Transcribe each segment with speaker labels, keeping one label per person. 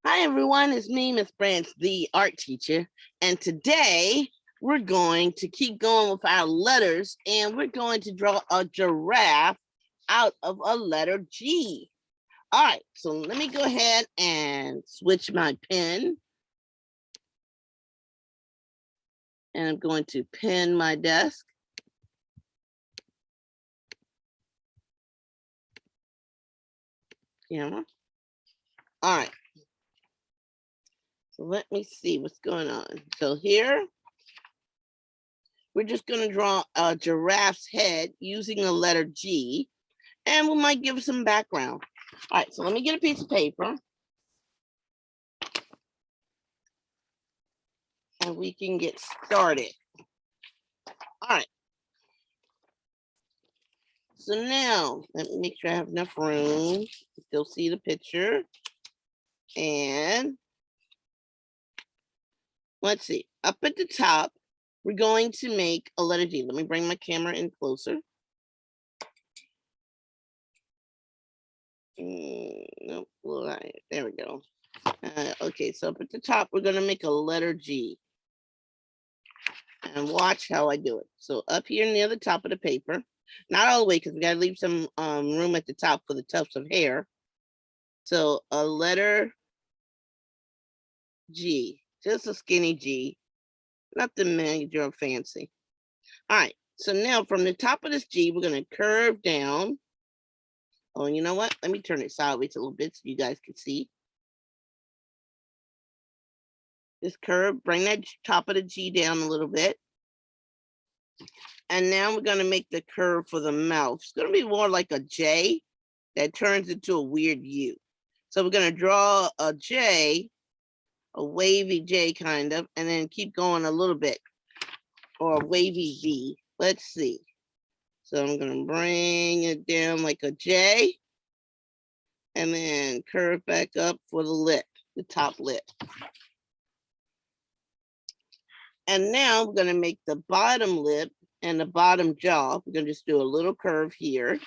Speaker 1: Hi everyone, it's me, Miss Branch, the art teacher, and today we're going to keep going with our letters and we're going to draw a giraffe out of a letter G. All right, so let me go ahead and switch my pen. And I'm going to pen my desk. Camera. All right. So let me see what's going on. So here, we're just going to draw a giraffe's head using the letter G, and we might give some background. All right, so let me get a piece of paper. And we can get started. All right. So now, let me make sure I have enough room to still see the picture. And let's see, up at the top, we're going to make a letter G. Let me bring my camera in closer. Nope, right, there we go. Okay, so up at the top, we're gonna make a letter G. And watch how I do it. So up here near the top of the paper, not all the way because we gotta leave some room at the top for the tufts of hair. So a letter G, just a skinny G, nothing major or fancy. All right, so now from the top of this G, we're gonna curve down. Oh, you know what? Let me turn it sideways a little bit so you guys can see. Just curve, bring that top of the G down a little bit. And now we're gonna make the curve for the mouth. It's gonna be more like a J that turns into a weird U. So we're gonna draw a J, a wavy J kind of, and then keep going a little bit, or a wavy V. Let's see. So I'm gonna bring it down like a J, and then curve back up for the lip, the top lip. And now we're gonna make the bottom lip and the bottom jaw. We're gonna just do a little curve here.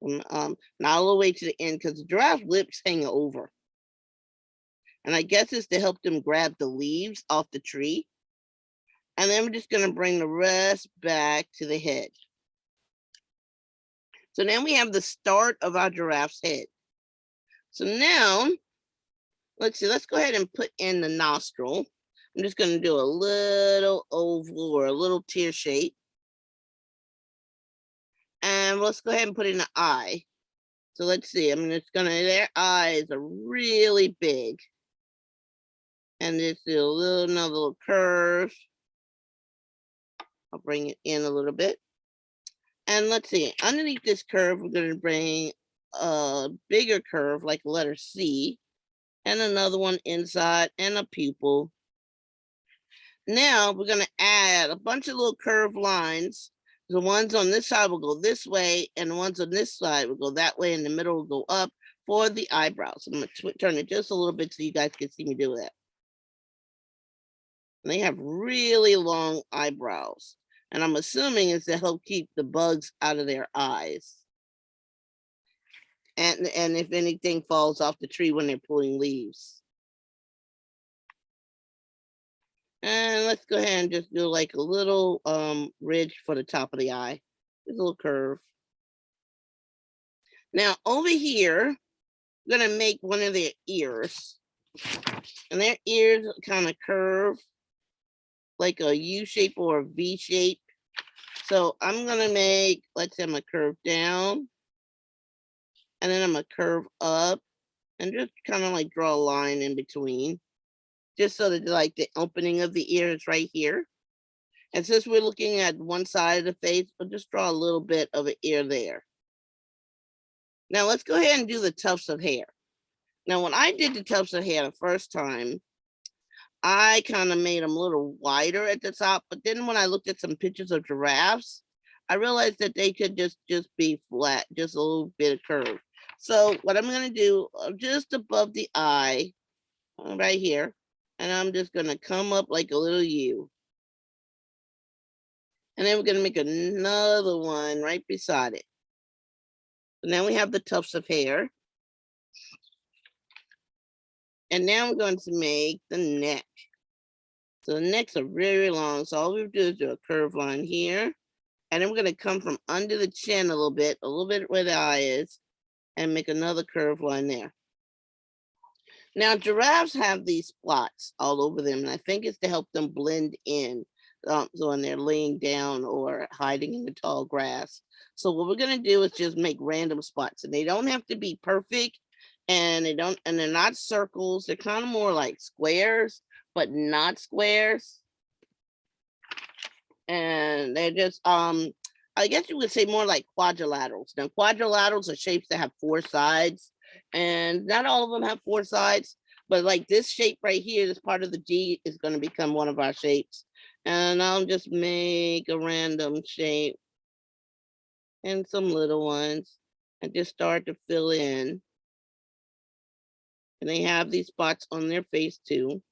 Speaker 1: Not all the way to the end because the giraffe lips hang over. And I guess it's to help them grab the leaves off the tree. And then we're just gonna bring the rest back to the head. So now we have the start of our giraffe's head. So now, let's see, let's go ahead and put in the nostril. I'm just gonna do a little oval or a little tear shape. And let's go ahead and put in the eye. So let's see, I mean, it's gonna, their eyes are really big. And just do another little curve. I'll bring it in a little bit. And let's see, underneath this curve, we're gonna bring a bigger curve like letter C, and another one inside and a pupil. Now we're gonna add a bunch of little curved lines. The ones on this side will go this way, and the ones on this side will go that way, and the middle will go up for the eyebrows. I'm gonna turn it just a little bit so you guys can see me do that. And they have really long eyebrows. And I'm assuming it's to help keep the bugs out of their eyes. And if anything falls off the tree when they're pulling leaves. And let's go ahead and just do like a little ridge for the top of the eye. Just a little curve. Now over here, I'm gonna make one of their ears. And their ears kind of curve like a U shape or a V shape. So I'm gonna make, let's say I'm gonna curve down. And then I'm gonna curve up and just kind of like draw a line in between. Just so that like the opening of the ear is right here. And since we're looking at one side of the face, we'll just draw a little bit of an ear there. Now let's go ahead and do the tufts of hair. Now when I did the tufts of hair the first time, I kind of made them a little wider at the top, but then when I looked at some pictures of giraffes, I realized that they could just be flat, just a little bit of curve. So what I'm gonna do, just above the eye, right here, and I'm just gonna come up like a little U. And then we're gonna make another one right beside it. So now we have the tufts of hair. And now I'm going to make the neck. So the necks are very long. So all we do is do a curved line here. And then we're going to come from under the chin a little bit where the eye is, and make another curved line there. Now, giraffes have these spots all over them, and I think it's to help them blend in. So when they're laying down or hiding in the tall grass. So what we're gonna do is just make random spots, and they don't have to be perfect, and they're not circles. They're kind of more like squares, but not squares. And they're just I guess you would say more like quadrilaterals. Now quadrilaterals are shapes that have four sides, and not all of them have four sides, but like this shape right here, this part of the G is going to become one of our shapes. And I'll just make a random shape and some little ones and just start to fill in. And they have these spots on their face too.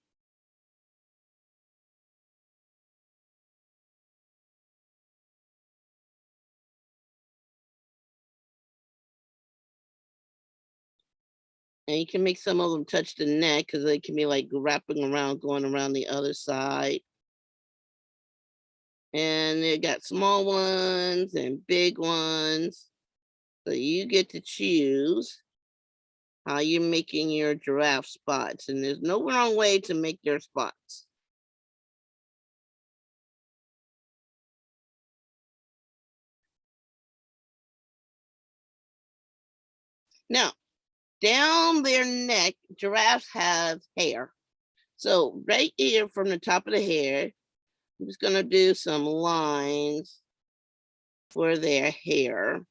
Speaker 1: And you can make some of them touch the neck because they can be like wrapping around, going around the other side. And they got small ones and big ones. So you get to choose how you're making your giraffe spots. And there's no wrong way to make your spots. Now, down their neck, giraffes have hair. So right here from the top of the hair, I'm just going to do some lines for their hair.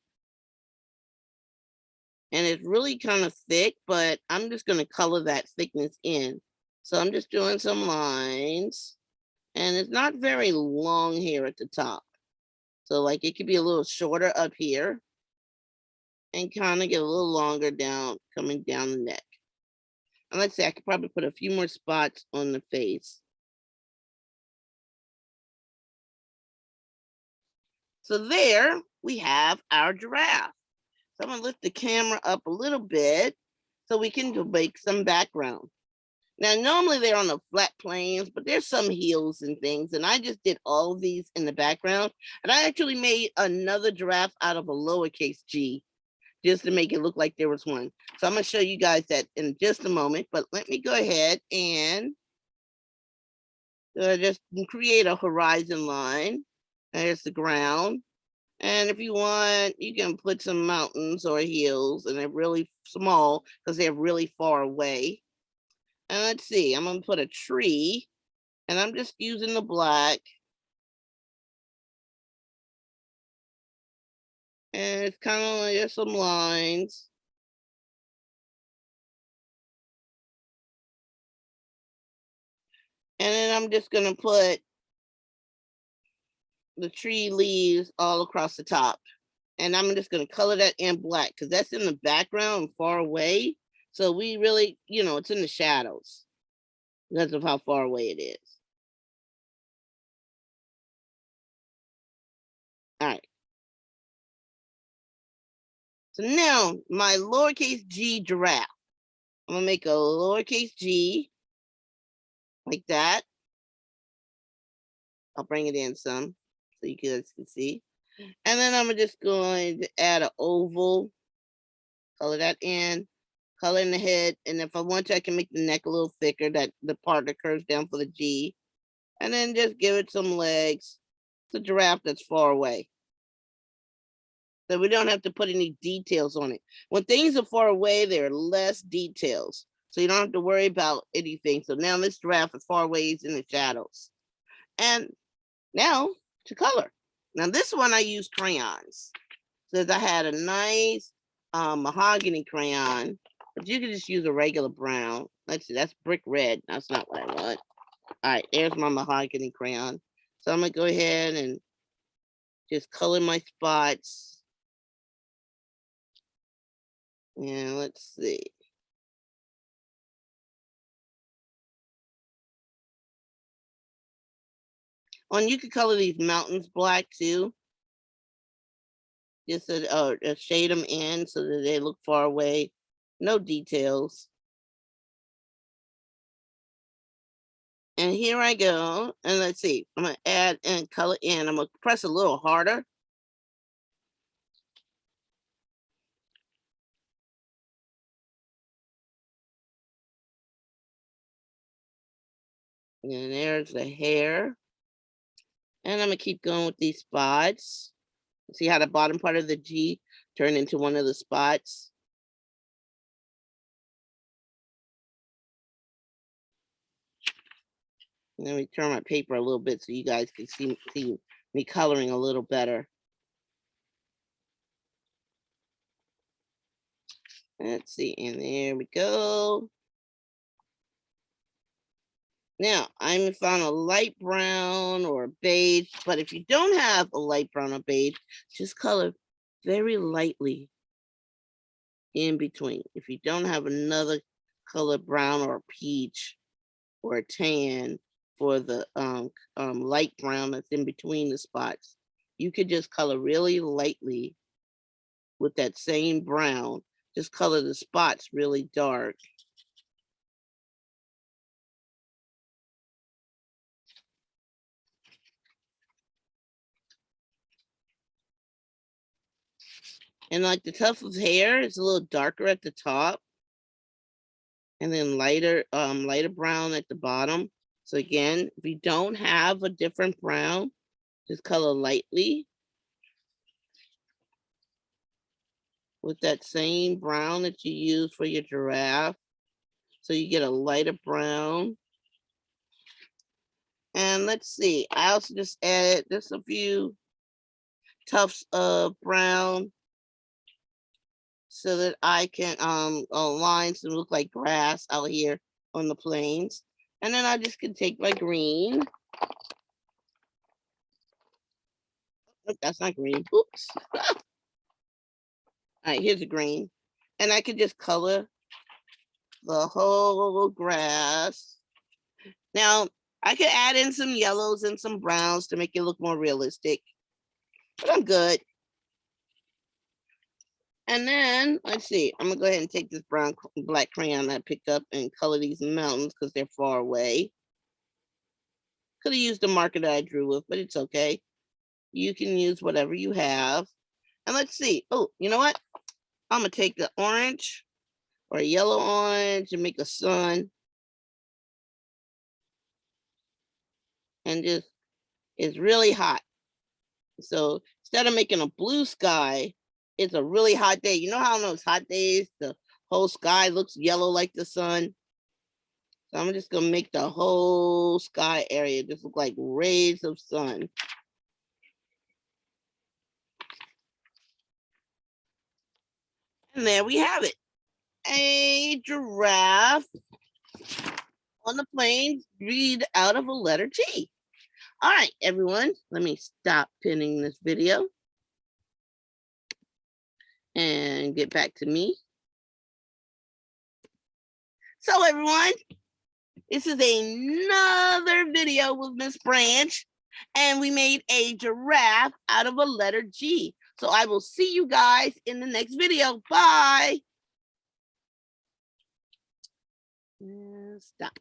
Speaker 1: And it's really kind of thick, but I'm just going to color that thickness in. So I'm just doing some lines, and it's not very long here at the top. So like it could be a little shorter up here and kind of get a little longer down, coming down the neck. And let's say I could probably put a few more spots on the face. So there we have our giraffe. So I'm gonna lift the camera up a little bit so we can make some background. Now, normally they're on the flat plains, but there's some hills and things. And I just did all of these in the background. And I actually made another giraffe out of a lowercase g just to make it look like there was one. So I'm going to show you guys that in just a moment. But let me go ahead and just create a horizon line. There's the ground. And if you want, you can put some mountains or hills, and they're really small because they're really far away. And let's see, I'm going to put a tree, and I'm just using the black. And it's kind of like there's some lines. And then I'm just going to put the tree leaves all across the top. And I'm just going to color that in black because that's in the background far away. So we really, it's in the shadows because of how far away it is. All right. So now my lowercase g giraffe. I'm going to make a lowercase g like that. I'll bring it in some so you guys can see. And then I'm just going to add an oval, color that in, color in the head. And if I want to, I can make the neck a little thicker, that the part that curves down for the G. And then just give it some legs. It's a giraffe that's far away. So we don't have to put any details on it. When things are far away, there are less details. So you don't have to worry about anything. So now this giraffe is far away, it's in the shadows. And now to color. Now this one I use crayons. Since I had a nice mahogany crayon, but you can just use a regular brown. Let's see, that's brick red. That's not what I want. All right, there's my mahogany crayon. So I'm gonna go ahead and just color my spots. And let's see. Oh, and you can color these mountains black too. Just to shade them in so that they look far away. No details. And here I go. And let's see. I'm going to add and color in. I'm going to press a little harder. And there's the hair. And I'm going to keep going with these spots. See how the bottom part of the G turned into one of the spots? And then we turn my paper a little bit so you guys can see me coloring a little better. Let's see, and there we go. Now, I'm found a light brown or beige, but if you don't have a light brown or beige, just color very lightly in between. If you don't have another color, brown or peach or tan for the light brown that's in between the spots, you could just color really lightly with that same brown. Just color the spots really dark. And like the tuft of hair is a little darker at the top and then lighter brown at the bottom. So again, if you don't have a different brown, just color lightly with that same brown that you use for your giraffe. So you get a lighter brown. And let's see, I also just added just a few tufts of brown so that I can align to look like grass out here on the plains. And then I just can take my green. Oh, that's not green. Oops. All right, here's the green. And I could just color the whole grass. Now, I could add in some yellows and some browns to make it look more realistic. But I'm good. And then, let's see, I'm gonna go ahead and take this black crayon I picked up and color these mountains because they're far away. Could have used the marker that I drew with, but it's okay. You can use whatever you have. And let's see. Oh, you know what? I'm gonna take the orange or a yellow orange and make a sun. And just, it's really hot. So instead of making a blue sky, it's a really hot day. You know how on those hot days, the whole sky looks yellow like the sun? So I'm just gonna make the whole sky area just look like rays of sun. And there we have it. A giraffe on the plains read out of a letter G. All right, everyone, let me stop pinning this video and get back to me. So everyone, this is another video with Miss Branch, and we made a giraffe out of a letter G. So I will see you guys in the next video. Bye. Stop.